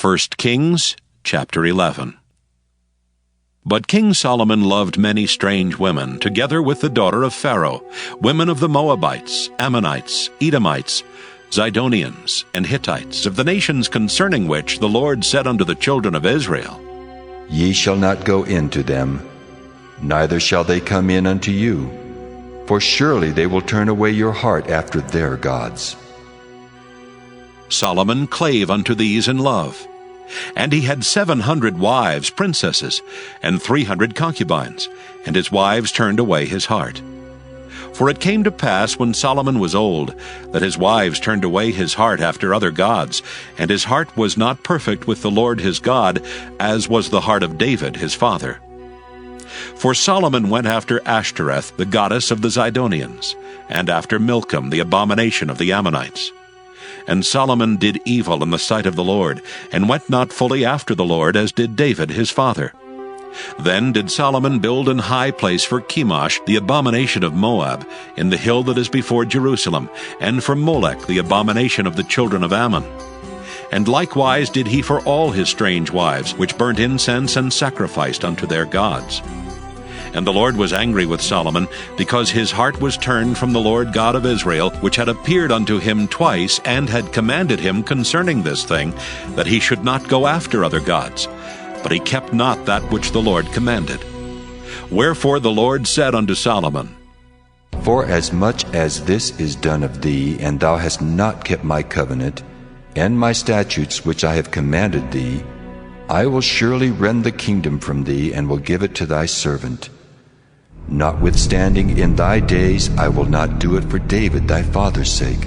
1 Kings chapter 11. But King Solomon loved many strange women, together with the daughter of Pharaoh, women of the Moabites, Ammonites, Edomites, Zidonians, and Hittites, of the nations concerning which the Lord said unto the children of Israel, Ye shall not go in to them, neither shall they come in unto you, for surely they will turn away your heart after their gods. Solomon clave unto these in love. And he had 700 wives, princesses, and 300 concubines, and his wives turned away his heart. For it came to pass, when Solomon was old, that his wives turned away his heart after other gods, and his heart was not perfect with the Lord his God, as was the heart of David his father. For Solomon went after Ashtoreth, the goddess of the Zidonians, and after Milcom, the abomination of the Ammonites. And Solomon did evil in the sight of the Lord, and went not fully after the Lord, as did David his father. Then did Solomon build an high place for Chemosh, the abomination of Moab, in the hill that is before Jerusalem, and for Molech, the abomination of the children of Ammon. And likewise did he for all his strange wives, which burnt incense and sacrificed unto their gods. And the Lord was angry with Solomon, because his heart was turned from the Lord God of Israel, which had appeared unto him twice, and had commanded him concerning this thing, that he should not go after other gods. But he kept not that which the Lord commanded. Wherefore the Lord said unto Solomon, Forasmuch as this is done of thee, and thou hast not kept my covenant, and my statutes which I have commanded thee, I will surely rend the kingdom from thee, and will give it to thy servant. Notwithstanding, in thy days I will not do it for David thy father's sake,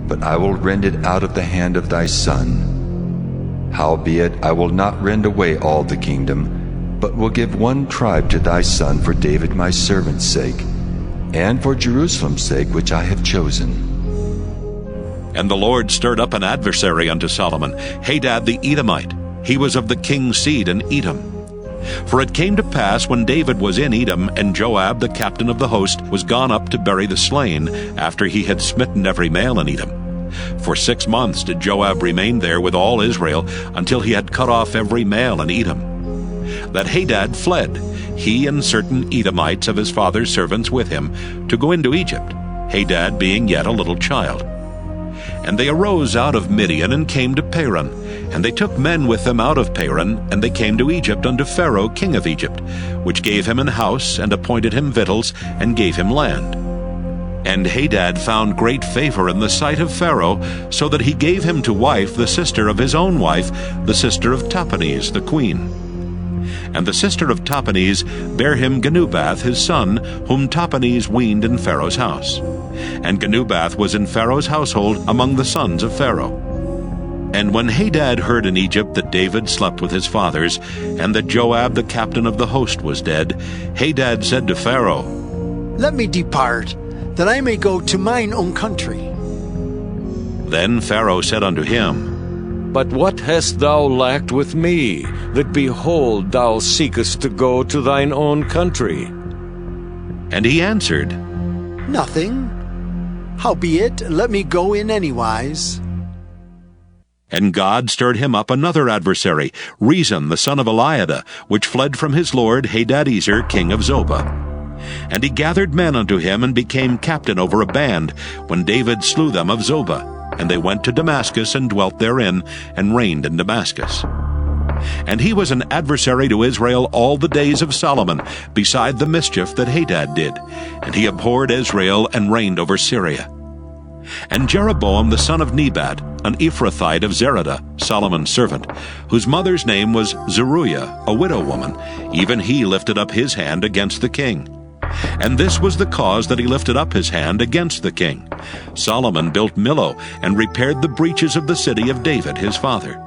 but I will rend it out of the hand of thy son. Howbeit I will not rend away all the kingdom, but will give one tribe to thy son for David my servant's sake, and for Jerusalem's sake which I have chosen. And the Lord stirred up an adversary unto Solomon, Hadad the Edomite. He was of the king's seed in Edom. For it came to pass, when David was in Edom, and Joab the captain of the host was gone up to bury the slain, after he had smitten every male in Edom. For 6 months did Joab remain there with all Israel, until he had cut off every male in Edom. That Hadad fled, he and certain Edomites of his father's servants with him, to go into Egypt, Hadad being yet a little child. And they arose out of Midian, and came to Paran. And they took men with them out of Paran, and they came to Egypt unto Pharaoh king of Egypt, which gave him an house, and appointed him victuals, and gave him land. And Hadad found great favor in the sight of Pharaoh, so that he gave him to wife the sister of his own wife, the sister of Tahpenes the queen. And the sister of Tahpenes bare him Genubath his son, whom Tahpenes weaned in Pharaoh's house. And Genubath was in Pharaoh's household among the sons of Pharaoh. And when Hadad heard in Egypt that David slept with his fathers, and that Joab the captain of the host was dead, Hadad said to Pharaoh, Let me depart, that I may go to mine own country. Then Pharaoh said unto him, But what hast thou lacked with me, that behold thou seekest to go to thine own country? And he answered, Nothing. Howbeit, let me go in anywise. And God stirred him up another adversary, Rezon the son of Eliada, which fled from his lord Hadadezer king of Zobah. And he gathered men unto him, and became captain over a band, when David slew them of Zobah. And they went to Damascus, and dwelt therein, and reigned in Damascus. And he was an adversary to Israel all the days of Solomon, beside the mischief that Hadad did. And he abhorred Israel, and reigned over Syria. And Jeroboam the son of Nebat, an Ephrathite of Zeradah, Solomon's servant, whose mother's name was Zeruiah, a widow woman, even he lifted up his hand against the king. And this was the cause that he lifted up his hand against the king. Solomon built Millo, and repaired the breaches of the city of David his father.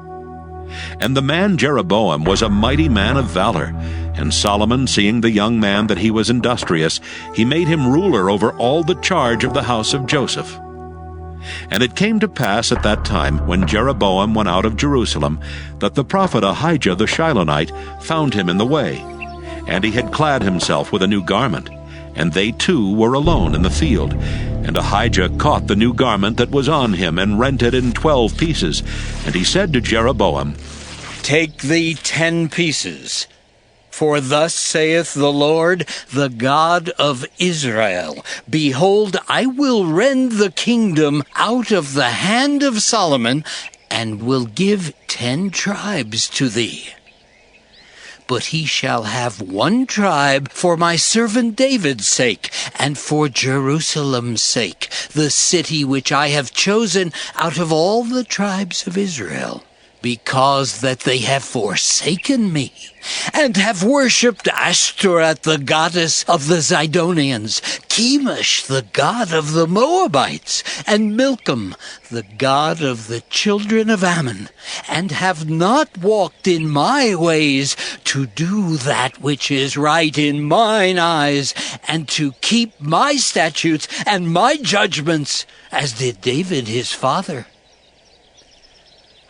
And the man Jeroboam was a mighty man of valor. And Solomon, seeing the young man that he was industrious, he made him ruler over all the charge of the house of Joseph. And it came to pass at that time, when Jeroboam went out of Jerusalem, that the prophet Ahijah the Shilonite found him in the way. And he had clad himself with a new garment, and they two were alone in the field. And Ahijah caught the new garment that was on him, and rent it in 12 pieces. And he said to Jeroboam, Take thee 10 pieces. For thus saith the Lord, the God of Israel, Behold, I will rend the kingdom out of the hand of Solomon, and will give 10 tribes to thee. But he shall have 1 tribe for my servant David's sake, and for Jerusalem's sake, the city which I have chosen out of all the tribes of Israel. Because that they have forsaken me, and have worshipped Ashtoreth, the goddess of the Zidonians, Chemosh, the god of the Moabites, and Milcom, the god of the children of Ammon, and have not walked in my ways, to do that which is right in mine eyes, and to keep my statutes and my judgments, as did David his father.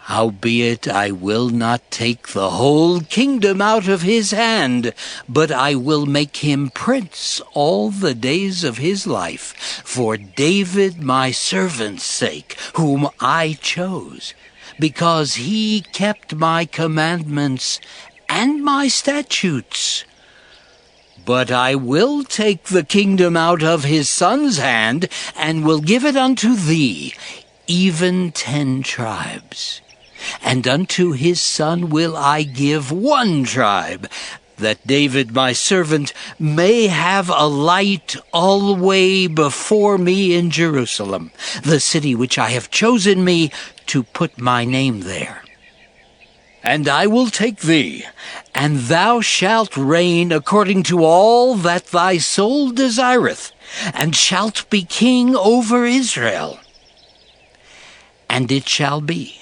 Howbeit I will not take the whole kingdom out of his hand, but I will make him prince all the days of his life, for David my servant's sake, whom I chose, because he kept my commandments and my statutes. But I will take the kingdom out of his son's hand, and will give it unto thee, even 10 tribes. And unto his son will I give 1 tribe, that David my servant may have a light alway before me in Jerusalem, the city which I have chosen me to put my name there. And I will take thee, and thou shalt reign according to all that thy soul desireth, and shalt be king over Israel. And it shall be,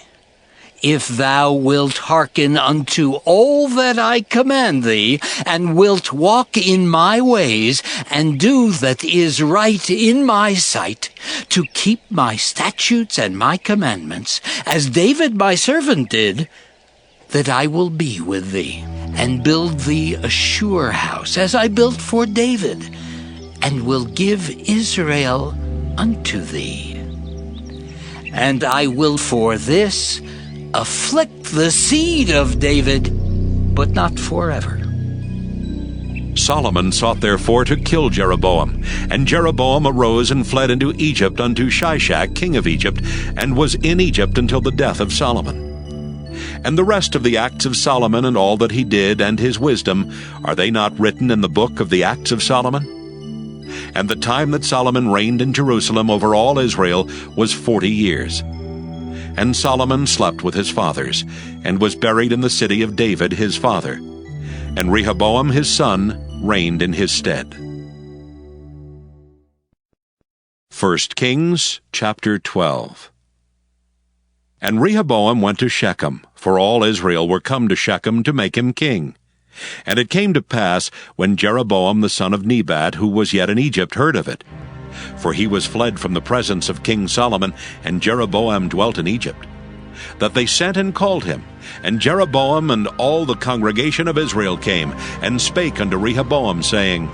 if thou wilt hearken unto all that I command thee, and wilt walk in my ways, and do that is right in my sight, to keep my statutes and my commandments, as David my servant did, that I will be with thee, and build thee a sure house, as I built for David, and will give Israel unto thee. And I will for this afflict the seed of David, but not forever. Solomon sought therefore to kill Jeroboam. And Jeroboam arose and fled into Egypt unto Shishak king of Egypt, and was in Egypt until the death of Solomon. And the rest of the acts of Solomon, and all that he did, and his wisdom, are they not written in the book of the acts of Solomon? And the time that Solomon reigned in Jerusalem over all Israel was 40 years. And Solomon slept with his fathers, and was buried in the city of David his father. And Rehoboam his son reigned in his stead. 1 Kings chapter 12. And Rehoboam went to Shechem, for all Israel were come to Shechem to make him king. And it came to pass, when Jeroboam the son of Nebat, who was yet in Egypt, heard of it, for he was fled from the presence of King Solomon, and Jeroboam dwelt in Egypt, that they sent and called him. And Jeroboam and all the congregation of Israel came, and spake unto Rehoboam, saying,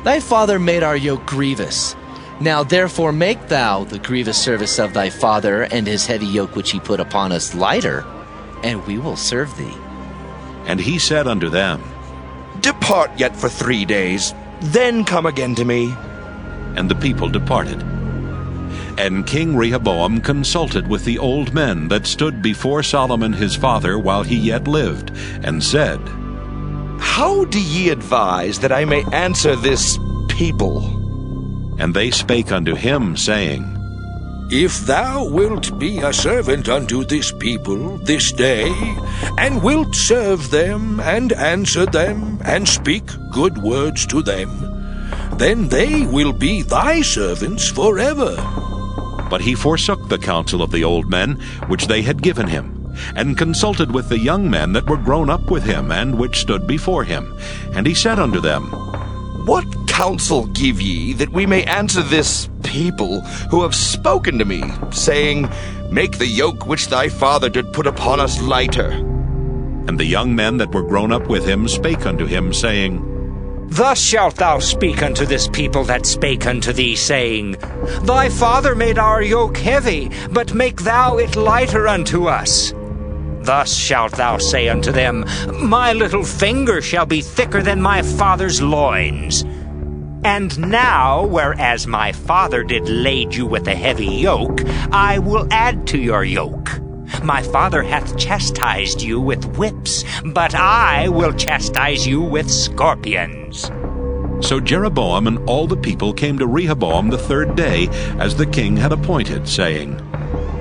Thy father made our yoke grievous. Now therefore make thou the grievous service of thy father, and his heavy yoke which he put upon us lighter, and we will serve thee. And he said unto them, Depart yet for 3 days, then come again to me. And the people departed. And King Rehoboam consulted with the old men that stood before Solomon his father while he yet lived, and said, How do ye advise that I may answer this people? And they spake unto him, saying, If thou wilt be a servant unto this people this day, and wilt serve them, and answer them, and speak good words to them, then they will be thy servants forever. But he forsook the counsel of the old men which they had given him, and consulted with the young men that were grown up with him, and which stood before him. And he said unto them, What counsel give ye, that we may answer this people who have spoken to me, saying, Make the yoke which thy father did put upon us lighter? And the young men that were grown up with him spake unto him, saying, Thus shalt thou speak unto this people that spake unto thee, saying, Thy father made our yoke heavy, but make thou it lighter unto us. Thus shalt thou say unto them, My little finger shall be thicker than my father's loins. And now, whereas my father did lade you with a heavy yoke, I will add to your yoke. My father hath chastised you with whips, but I will chastise you with scorpions. So Jeroboam and all the people came to Rehoboam the third day, as the king had appointed, saying,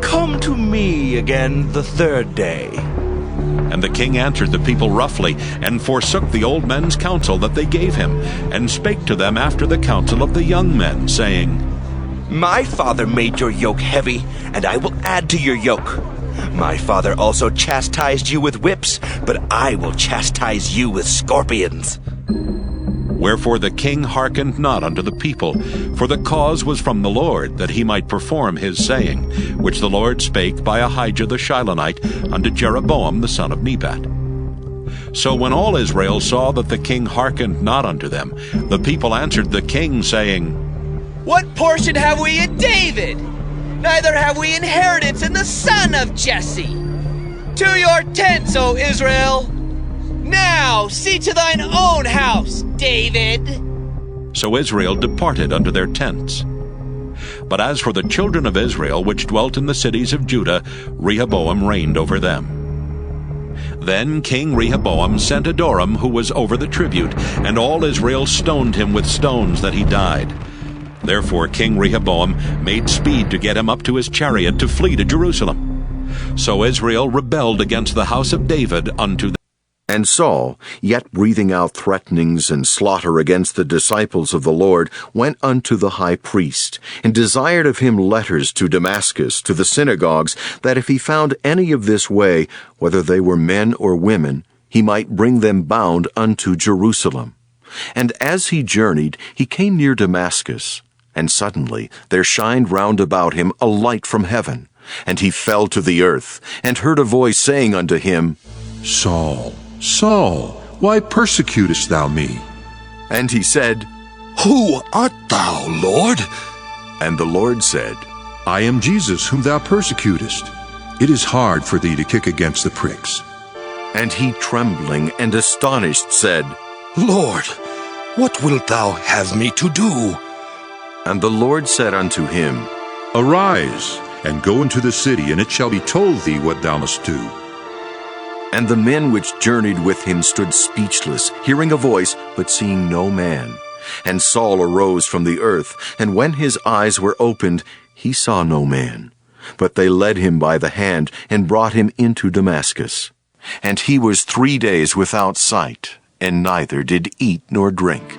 Come to me again the third day. And the king answered the people roughly, and forsook the old men's counsel that they gave him, and spake to them after the counsel of the young men, saying, My father made your yoke heavy, and I will add to your yoke. My father also chastised you with whips, but I will chastise you with scorpions. Wherefore the king hearkened not unto the people, for the cause was from the Lord, that he might perform his saying, which the Lord spake by Ahijah the Shilonite unto Jeroboam the son of Nebat. So when all Israel saw that the king hearkened not unto them, the people answered the king, saying, What portion have we in David? Neither have we inheritance in the son of Jesse. To your tents, O Israel! Now see to thine own house, David. So Israel departed unto their tents. But as for the children of Israel which dwelt in the cities of Judah, Rehoboam reigned over them. Then King Rehoboam sent Adoram, who was over the tribute, and all Israel stoned him with stones that he died. Therefore King Rehoboam made speed to get him up to his chariot to flee to Jerusalem. So Israel rebelled against the house of David unto them. And Saul, yet breathing out threatenings and slaughter against the disciples of the Lord, went unto the high priest, and desired of him letters to Damascus, to the synagogues, that if he found any of this way, whether they were men or women, he might bring them bound unto Jerusalem. And as he journeyed, he came near Damascus, and suddenly there shined round about him a light from heaven. And he fell to the earth, and heard a voice saying unto him, Saul, Saul, why persecutest thou me? And he said, Who art thou, Lord? And the Lord said, I am Jesus whom thou persecutest. It is hard for thee to kick against the pricks. And he, trembling and astonished, said, Lord, what wilt thou have me to do? And the Lord said unto him, Arise, and go into the city, and it shall be told thee what thou must do. And the men which journeyed with him stood speechless, hearing a voice, but seeing no man. And Saul arose from the earth, and when his eyes were opened, he saw no man. But they led him by the hand, and brought him into Damascus. And he was 3 days without sight, and neither did eat nor drink.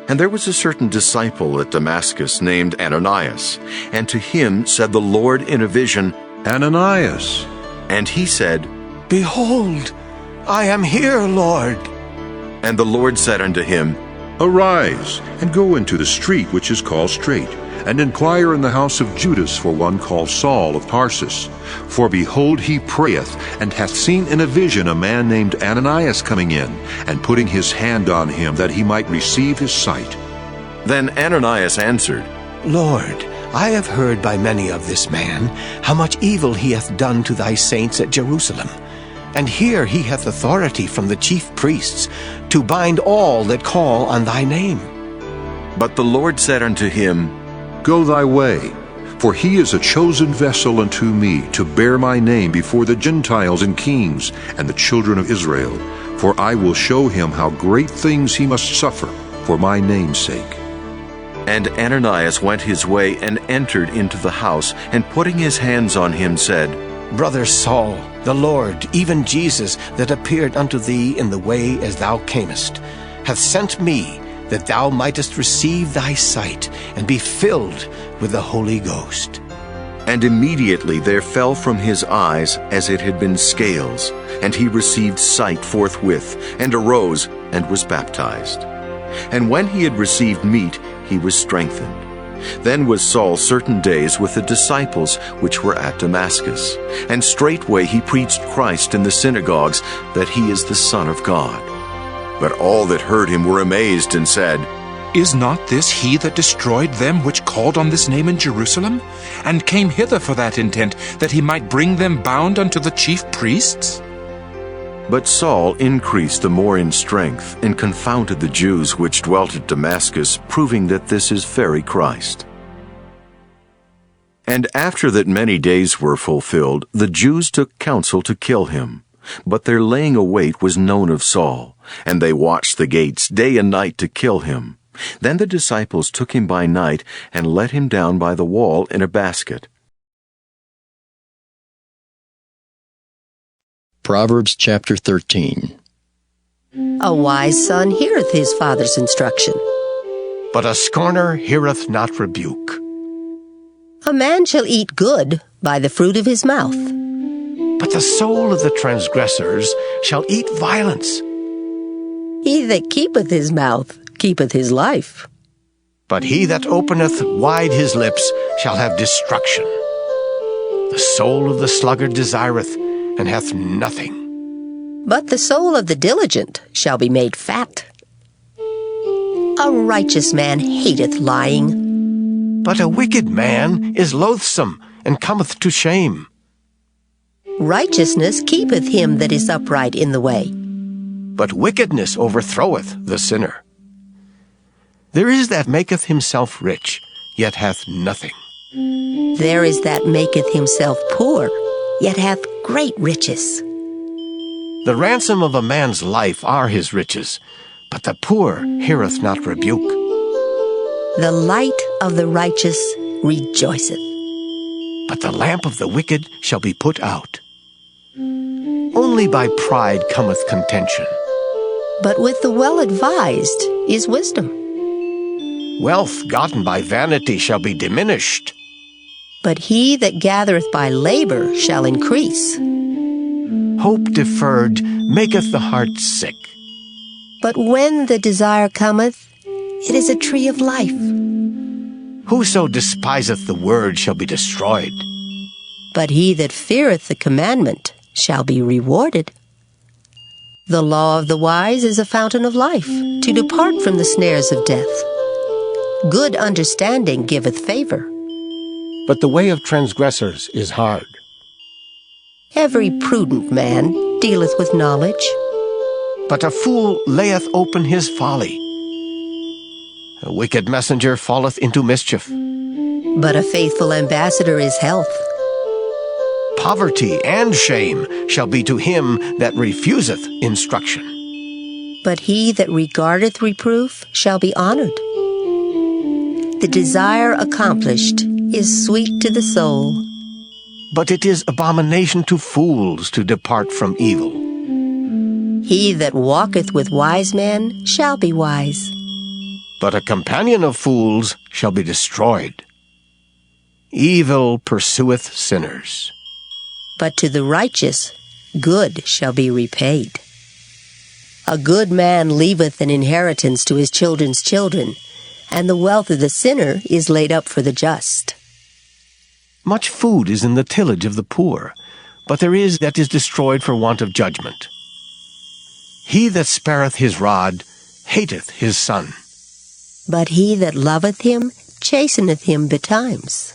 And there was a certain disciple at Damascus named Ananias, and to him said the Lord in a vision, Ananias. And he said, Behold, I am here, Lord. And the Lord said unto him, Arise, and go into the street which is called Straight, and inquire in the house of Judas for one called Saul of Tarsus. For behold, he prayeth, and hath seen in a vision a man named Ananias coming in, and putting his hand on him, that he might receive his sight. Then Ananias answered, Lord, I have heard by many of this man how much evil he hath done to thy saints at Jerusalem. And here he hath authority from the chief priests to bind all that call on thy name. But the Lord said unto him, Go thy way, for he is a chosen vessel unto me, to bear my name before the Gentiles and kings and the children of Israel. For I will show him how great things he must suffer for my name's sake. And Ananias went his way, and entered into the house, and putting his hands on him said, Brother Saul, the Lord, even Jesus, that appeared unto thee in the way as thou camest, hath sent me, that thou mightest receive thy sight, and be filled with the Holy Ghost. And immediately there fell from his eyes as it had been scales, and he received sight forthwith, and arose, and was baptized. And when he had received meat, he was strengthened. Then was Saul certain days with the disciples which were at Damascus. And straightway he preached Christ in the synagogues, that he is the Son of God. But all that heard him were amazed, and said, Is not this he that destroyed them which called on this name in Jerusalem, and came hither for that intent, that he might bring them bound unto the chief priests? But Saul increased the more in strength, and confounded the Jews which dwelt at Damascus, proving that this is very Christ. And after that many days were fulfilled, the Jews took counsel to kill him. But their laying await was known of Saul, and they watched the gates day and night to kill him. Then the disciples took him by night, and let him down by the wall in a basket. Proverbs chapter 13. A wise son heareth his father's instruction, But a scorner heareth not rebuke. a man shall eat good by the fruit of his mouth. But the soul of the transgressors shall eat violence. He that keepeth his mouth keepeth his life. But he that openeth wide his lips shall have destruction. The soul of the sluggard desireth, and hath nothing. But the soul of the diligent shall be made fat. A righteous man hateth lying, But a wicked man is loathsome, and cometh to shame. righteousness keepeth him that is upright in the way. But wickedness overthroweth the sinner. There is that maketh himself rich, yet hath nothing. There is that maketh himself poor, yet hath great riches. The ransom of a man's life are his riches, but the poor heareth not rebuke. The light of the righteous rejoiceth, But the lamp of the wicked shall be put out. Only by pride cometh contention. but with the well-advised is wisdom. Wealth gotten by vanity shall be diminished. But he that gathereth by labor shall increase. Hope deferred maketh the heart sick. But when the desire cometh, it is a tree of life. Whoso despiseth the word shall be destroyed. But he that feareth the commandment shall be rewarded. The law of the wise is a fountain of life, to depart from the snares of death. Good understanding giveth favor. But the way of transgressors is hard. Every prudent man dealeth with knowledge. But a fool layeth open his folly. A wicked messenger falleth into mischief. But a faithful ambassador is health. Poverty and shame shall be to him that refuseth instruction. But he that regardeth reproof shall be honored. The desire accomplished is sweet to the soul. But it is abomination to fools to depart from evil. He that walketh with wise men shall be wise. But a companion of fools shall be destroyed. Evil pursueth sinners. But to the righteous good shall be repaid. A good man leaveth an inheritance to his children's children, and the wealth of the sinner is laid up for the just. Much food is in the tillage of the poor, but there is that is destroyed for want of judgment. He that spareth his rod hateth his son. But he that loveth him chasteneth him betimes.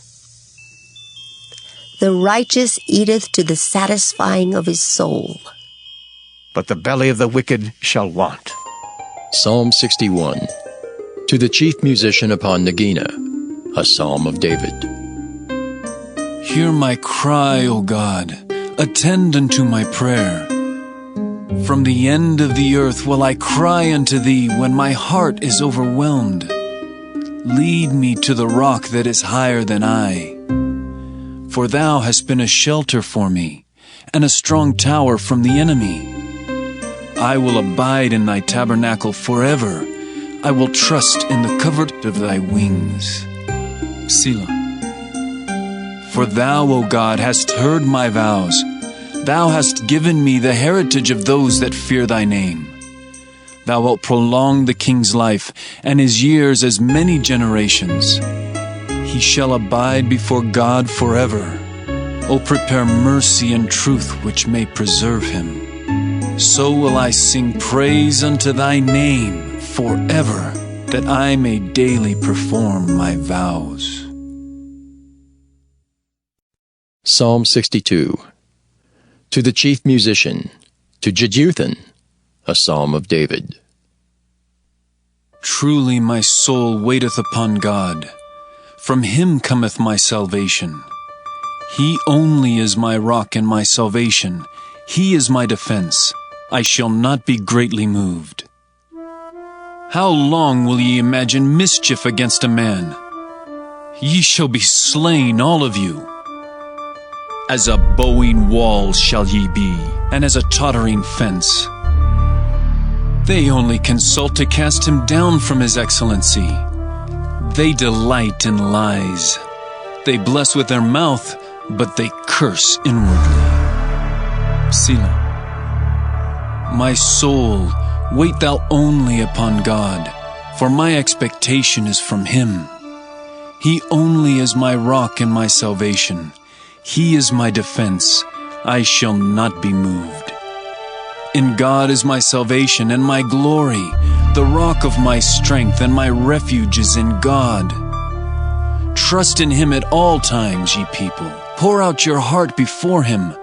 The righteous eateth to the satisfying of his soul. But the belly of the wicked shall want. Psalm 61. To the chief musician upon Nagina, a psalm of David. Hear my cry, O God. Attend unto my prayer. From the end of the earth will I cry unto thee when my heart is overwhelmed. Lead me to the rock that is higher than I. For thou hast been a shelter for me, and a strong tower from the enemy. I will abide in thy tabernacle forever. I will trust in the covert of thy wings. Selah. For thou, O God, hast heard my vows. Thou hast given me the heritage of those that fear thy name. Thou wilt prolong the king's life, and his years as many generations. He shall abide before God forever. O prepare mercy and truth which may preserve him. So will I sing praise unto thy name forever. that I may daily perform my vows. Psalm 62. To the chief musician, to Jeduthun, a psalm of David. Truly my soul waiteth upon God. From him cometh my salvation. He only is my rock and my salvation. He is my defense. I shall not be greatly moved. How long will ye imagine mischief against a man? Ye shall be slain, all of you. As a bowing wall shall ye be, and as a tottering fence. They only consult to cast him down from his excellency. They delight in lies. They bless with their mouth, but they curse inwardly. Selah. My soul, wait thou only upon God, for my expectation is from him. He only is my rock and my salvation. He is my defense. I shall not be moved. In God is my salvation and my glory. The rock of my strength and my refuge is in God. Trust in him at all times, ye people. Pour out your heart before him.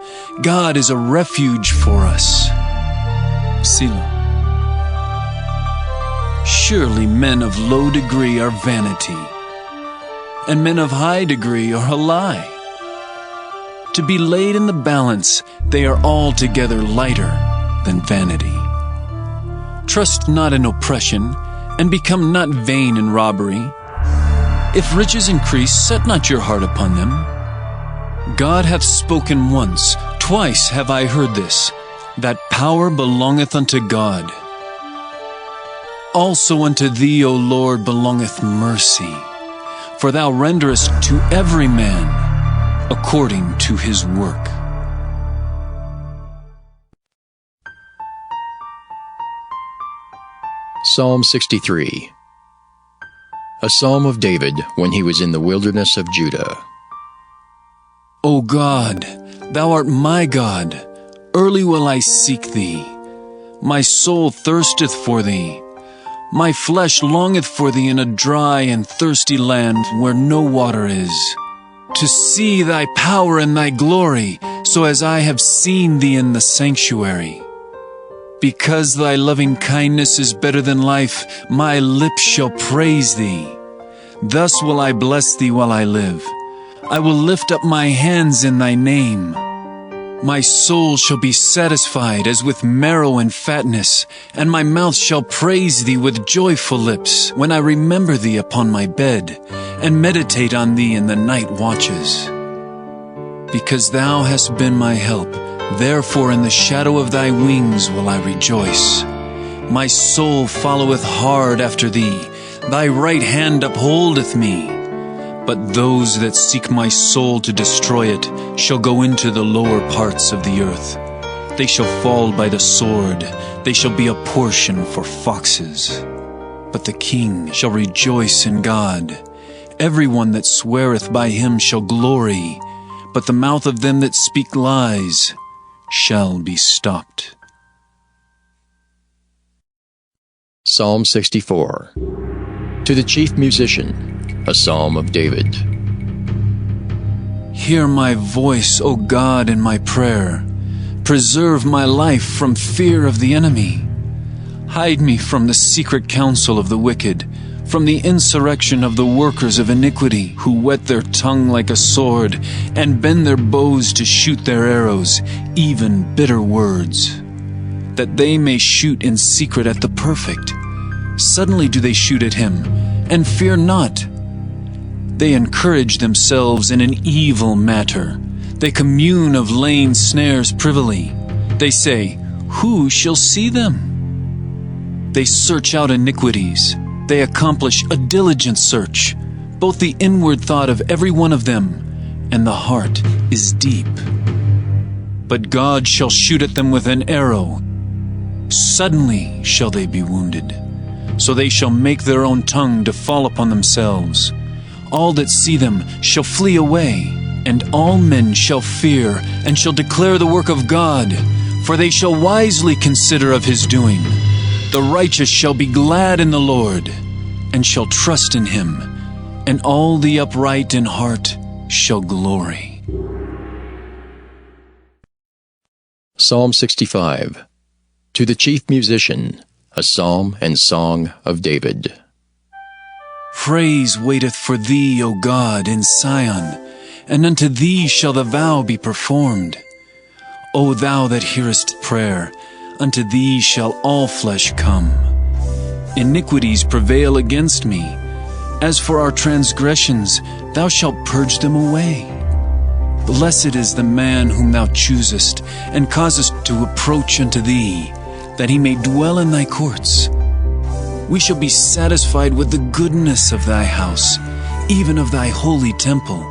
God is a refuge for us. Selah. Surely men of low degree are vanity, and men of high degree are a lie. To be laid in the balance, they are altogether lighter than vanity. Trust not in oppression, and become not vain in robbery. If riches increase, set not your heart upon them. God hath spoken once, twice have I heard this, that power belongeth unto God. Also unto thee, O Lord, belongeth mercy, for thou renderest to every man according to his work. Psalm 63. A psalm of David when he was in the wilderness of Judah. O God, thou art my God. Early will I seek thee. My soul thirsteth for thee. My flesh longeth for thee in a dry and thirsty land where no water is, to see thy power and thy glory, so as I have seen thee in the sanctuary. Because thy loving kindness is better than life, my lips shall praise thee. Thus will I bless thee while I live. I will lift up my hands in thy name. My soul shall be satisfied as with marrow and fatness, and my mouth shall praise thee with joyful lips, when I remember thee upon my bed, and meditate on thee in the night watches. Because thou hast been my help, therefore in the shadow of thy wings will I rejoice. My soul followeth hard after thee, thy right hand upholdeth me. But those that seek my soul to destroy it shall go into the lower parts of the earth. They shall fall by the sword, they shall be a portion for foxes. But the king shall rejoice in God. Every one that sweareth by him shall glory, but the mouth of them that speak lies shall be stopped. Psalm 64. To the chief musician, a psalm of David. Hear my voice, O God, in my prayer. Preserve my life from fear of the enemy. Hide me from the secret counsel of the wicked, from the insurrection of the workers of iniquity, who whet their tongue like a sword, and bend their bows to shoot their arrows, even bitter words, that they may shoot in secret at the perfect. Suddenly do they shoot at him, and fear not. They encourage themselves in an evil matter. They commune of laying snares privily. They say, who shall see them? They search out iniquities. They accomplish a diligent search. Both the inward thought of every one of them and the heart is deep. But God shall shoot at them with an arrow. Suddenly shall they be wounded. So they shall make their own tongue to fall upon themselves. All that see them shall flee away, and all men shall fear, and shall declare the work of God, for they shall wisely consider of his doing. The righteous shall be glad in the Lord. and shall trust in him, and all the upright in heart shall glory. Psalm 65. To the chief musician, a psalm and song of David. Praise waiteth for thee, O God, in Sion, and unto thee shall the vow be performed. O thou that hearest prayer, unto thee shall all flesh come. Iniquities prevail against me. As for our transgressions, thou shalt purge them away. Blessed is the man whom thou choosest, and causest to approach unto thee, that he may dwell in thy courts. We shall be satisfied with the goodness of thy house, even of thy holy temple.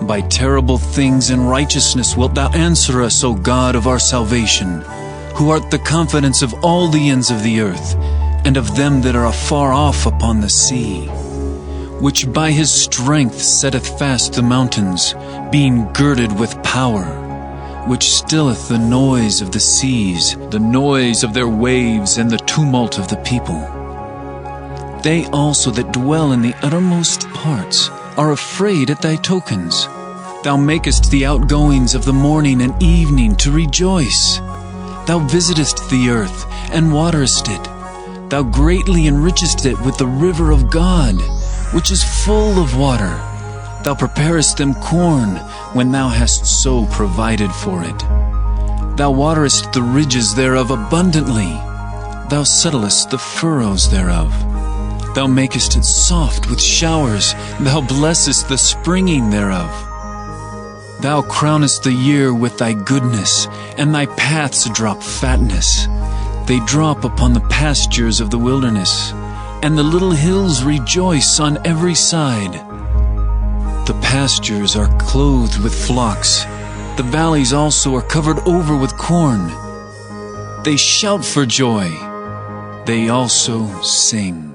By terrible things and righteousness wilt thou answer us, O God of our salvation, who art the confidence of all the ends of the earth, and of them that are afar off upon the sea, which by his strength setteth fast the mountains, being girded with power, which stilleth the noise of the seas, the noise of their waves, and the tumult of the people. They also that dwell in the uttermost parts are afraid at thy tokens. Thou makest the outgoings of the morning and evening to rejoice. Thou visitest the earth, and waterest it. Thou greatly enrichest it with the river of God, which is full of water. Thou preparest them corn, when thou hast so provided for it. Thou waterest the ridges thereof abundantly. Thou settlest the furrows thereof. Thou makest it soft with showers. Thou blessest the springing thereof. Thou crownest the year with thy goodness, and thy paths drop fatness. They drop upon the pastures of the wilderness, and the little hills rejoice on every side. The pastures are clothed with flocks. The valleys also are covered over with corn. They shout for joy. They also sing.